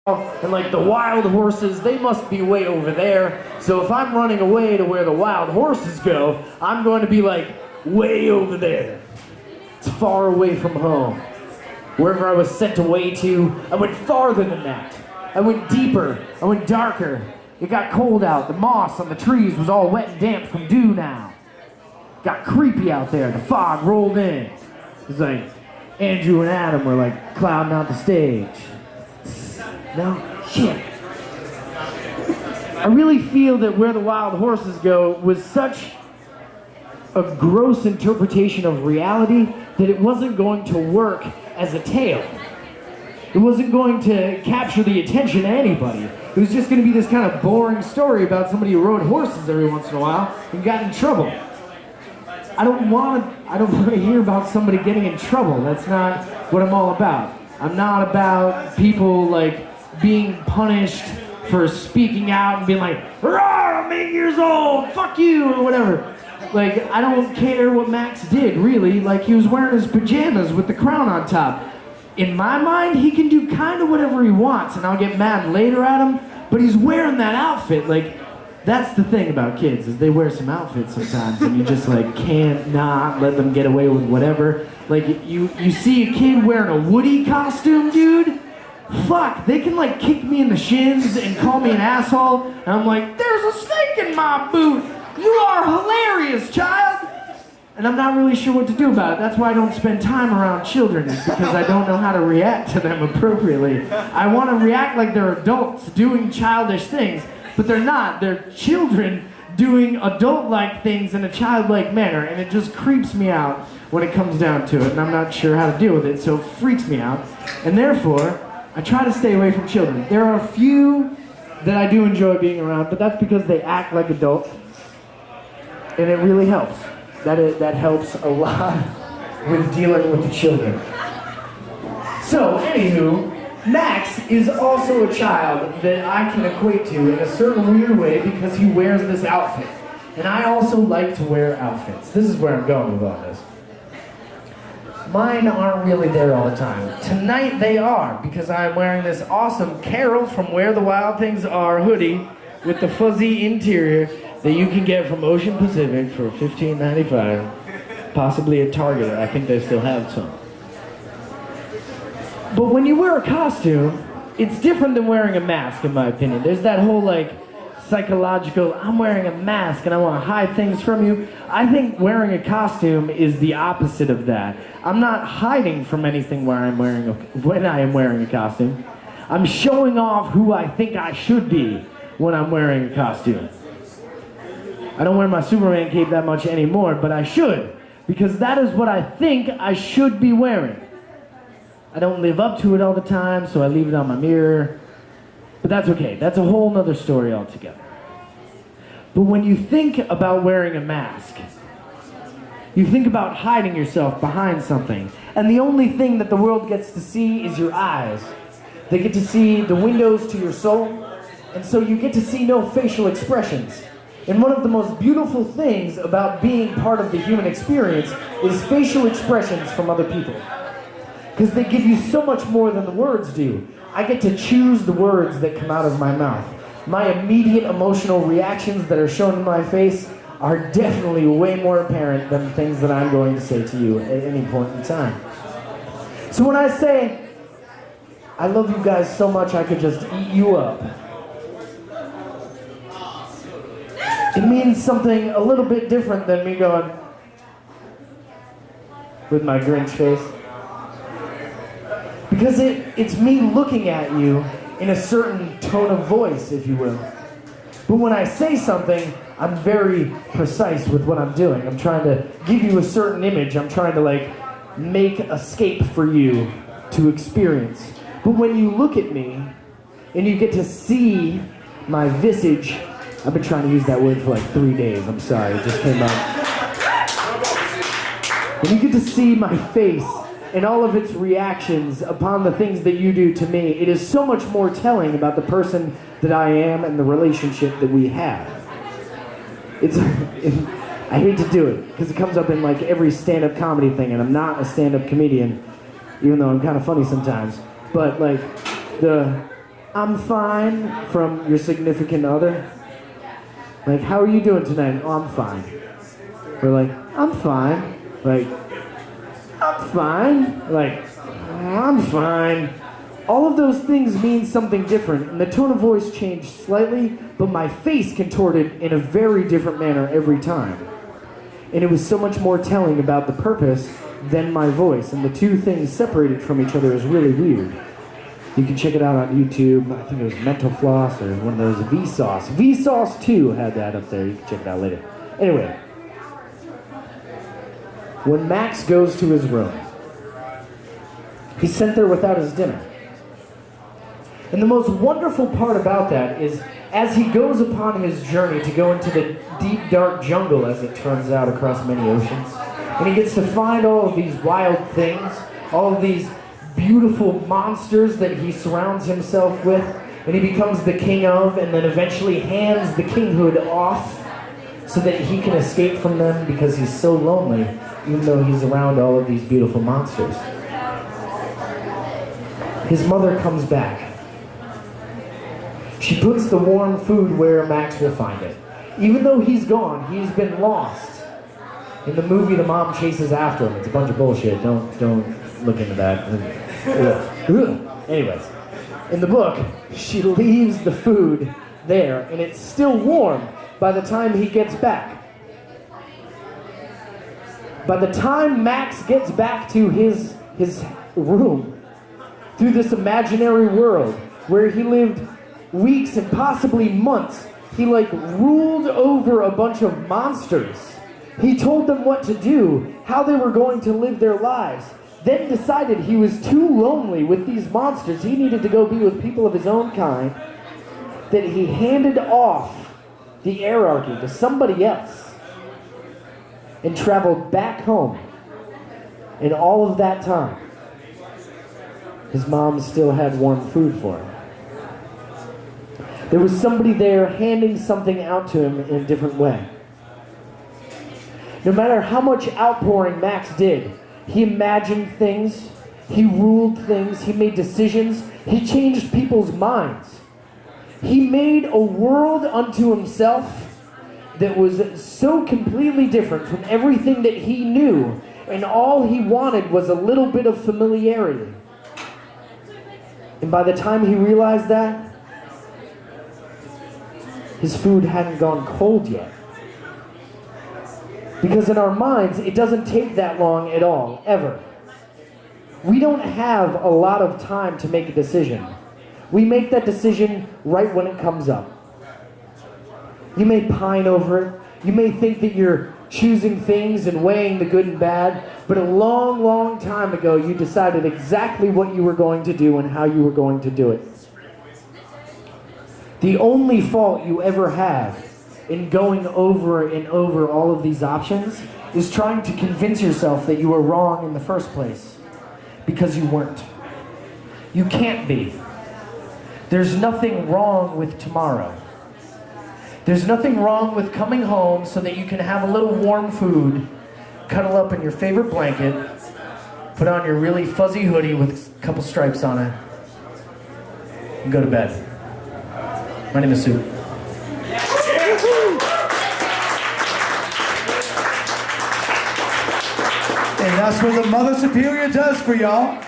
and like the wild horses, they must be way over there. So if I'm running away to where the wild horses go, I'm going to be like way over there. It's far away from home. Wherever I was sent away to, I went farther than that. I went deeper, I went darker. It got cold out, the moss on the trees was all wet and damp from dew now. Got creepy out there, the fog rolled in. It was like Andrew and Adam were like clouding out the stage. No, shit. I really feel that Where the Wild Horses Go was such a gross interpretation of reality that it wasn't going to work as a tale. It wasn't going to capture the attention of anybody. It was just going to be this kind of boring story about somebody who rode horses every once in a while and got in trouble. I don't want to hear about somebody getting in trouble. That's not what I'm all about. I'm not about people like being punished for speaking out and being like, "Rawr, I'm 8 years old, fuck you," or whatever. Like, I don't care what Max did, really. Like, he was wearing his pajamas with the crown on top. In my mind, he can do kind of whatever he wants, and I'll get mad later at him, but he's wearing that outfit. Like, that's the thing about kids, is they wear some outfits sometimes, and you just, like, can't not let them get away with whatever. Like, you see a kid wearing a Woody costume, dude? Fuck, they can like kick me in the shins and call me an asshole, and I'm like, "There's a snake in my boot! You are hilarious, child!" And I'm not really sure what to do about it. That's why I don't spend time around children, is because I don't know how to react to them appropriately. I want to react like they're adults doing childish things, but they're not. They're children doing adult-like things in a childlike manner, and it just creeps me out when it comes down to it, and I'm not sure how to deal with it, so it freaks me out. And therefore, I try to stay away from children. There are a few that I do enjoy being around, but that's because they act like adults, and it really helps. That helps a lot with dealing with the children. So, anywho, Max is also a child that I can equate to in a certain weird way because he wears this outfit. And I also like to wear outfits. This is where I'm going with all this. Mine aren't really there all the time. Tonight they are, because I'm wearing this awesome Carol from Where the Wild Things Are hoodie with the fuzzy interior that you can get from Ocean Pacific for $15.95, possibly at Target. I think they still have some. But when you wear a costume, it's different than wearing a mask, in my opinion. There's that whole like psychological, I'm wearing a mask and I want to hide things from you. I think wearing a costume is the opposite of that. I'm not hiding from anything when I am wearing a costume. I'm showing off who I think I should be when I'm wearing a costume. I don't wear my Superman cape that much anymore, but I should, because that is what I think I should be wearing. I don't live up to it all the time, so I leave it on my mirror. But that's okay. That's a whole nother story altogether. But when you think about wearing a mask, you think about hiding yourself behind something, and the only thing that the world gets to see is your eyes. They get to see the windows to your soul, and so you get to see no facial expressions. And one of the most beautiful things about being part of the human experience is facial expressions from other people. Because they give you so much more than the words do. I get to choose the words that come out of my mouth. My immediate emotional reactions that are shown in my face are definitely way more apparent than the things that I'm going to say to you at any point in time. So when I say, "I love you guys so much I could just eat you up," it means something a little bit different than me going with my Grinch face. Because it's me looking at you in a certain tone of voice, if you will. But when I say something, I'm very precise with what I'm doing. I'm trying to give you a certain image. I'm trying to like make escape for you to experience. But when you look at me and you get to see my visage, I've been trying to use that word for like 3 days. I'm sorry, it just came out. When you get to see my face and all of its reactions upon the things that you do to me, it is so much more telling about the person that I am and the relationship that we have. I hate to do it, because it comes up in like every stand-up comedy thing, and I'm not a stand-up comedian, even though I'm kind of funny sometimes. But like, "I'm fine" from your significant other? Like, "How are you doing tonight?" "Oh, I'm fine." Or like, "I'm fine." Like, "I'm fine." Like, "I'm fine." All of those things mean something different, and the tone of voice changed slightly, but my face contorted in a very different manner every time. And it was so much more telling about the purpose than my voice, and the two things separated from each other is really weird. You can check it out on YouTube. I think it was Mental Floss or one of those Vsauce. Vsauce 2 had that up there. You can check it out later. Anyway, when Max goes to his room, he's sent there without his dinner. And the most wonderful part about that is, as he goes upon his journey to go into the deep, dark jungle, as it turns out, across many oceans, and he gets to find all of these wild things, all of these beautiful monsters that he surrounds himself with, and he becomes the king of, and then eventually hands the kinghood off so that he can escape from them because he's so lonely, even though he's around all of these beautiful monsters. His mother comes back. She puts the warm food where Max will find it. Even though he's gone, he's been lost. In the movie, the mom chases after him. It's a bunch of bullshit. Don't look into that. Anyways, in the book, she leaves the food there, and it's still warm by the time he gets back. By the time Max gets back to his room, through this imaginary world where he lived weeks and possibly months, he ruled over a bunch of monsters. He told them what to do, how they were going to live their lives, then decided he was too lonely with these monsters. He needed to go be with people of his own kind, that he handed off the hierarchy to somebody else and traveled back home. And all of that time, his mom still had warm food for him. There was somebody there handing something out to him in a different way. No matter how much outpouring Max did, he imagined things, he ruled things, he made decisions, he changed people's minds. He made a world unto himself that was so completely different from everything that he knew, and all he wanted was a little bit of familiarity. And by the time he realized that, his food hadn't gone cold yet. Because in our minds, it doesn't take that long at all, ever. We don't have a lot of time to make a decision. We make that decision right when it comes up. You may pine over it. You may think that you're choosing things and weighing the good and bad, but a long, long time ago, you decided exactly what you were going to do and how you were going to do it. The only fault you ever have in going over and over all of these options is trying to convince yourself that you were wrong in the first place, because you weren't. You can't be. There's nothing wrong with tomorrow. There's nothing wrong with coming home so that you can have a little warm food, cuddle up in your favorite blanket, put on your really fuzzy hoodie with a couple stripes on it, and go to bed. My name is Supe. And that's what the Mother Superior does for y'all.